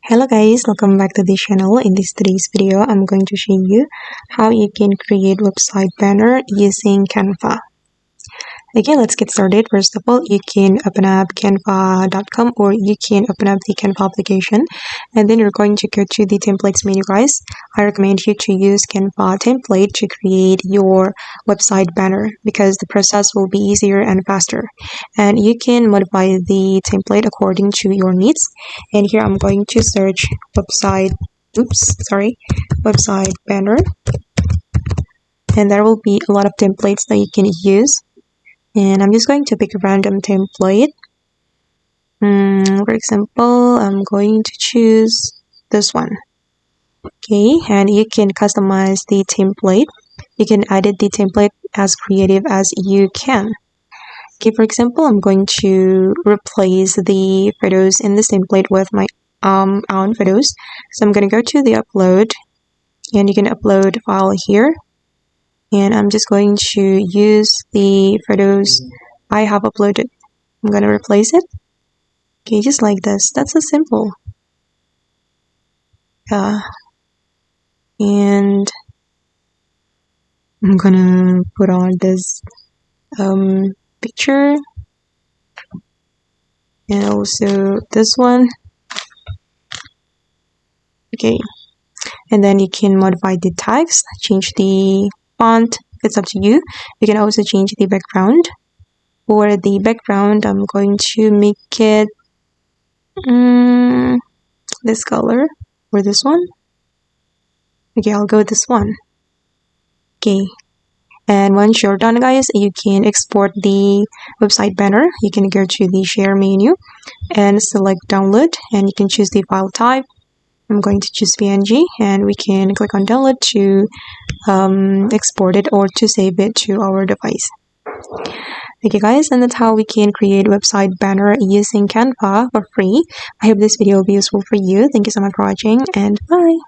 Hello guys, welcome back to the channel. In today's video, I'm going to show you how you can create website banner using Canva. Okay, let's get started. First of all, you can open up canva.com or you can open up the Canva application, and then you're going to go to the templates menu, guys. I recommend you to use Canva template to create your website banner because the process will be easier and faster, and you can modify the template according to your needs. And here I'm going to search website banner, and there will be a lot of templates that you can use. And I'm just going to pick a random template. For example, I'm going to choose this one. Okay, and you can customize the template. You can edit the template as creative as you can. Okay, for example, I'm going to replace the photos in this template with my own photos. So I'm going to go to the upload, and you can upload file here. And I'm just going to use the photos I have uploaded. I'm going to replace it. Okay, just like this. That's so simple. And I'm gonna put on this picture, and also this one. Okay, and then you can modify the text, change the font. It's up to you. You can also change the background. For the background, I'm going to make it this color or this one. Okay, I'll go with this one. Okay, and once you're done, guys, you can export the website banner. You can go to the share menu and select download, and you can choose the file type. I'm going to choose PNG, and we can click on download to export it or to save it to our device. Okay guys, and that's how we can create website banner using Canva for free. I hope this video will be useful for you. Thank you so much for watching, and bye.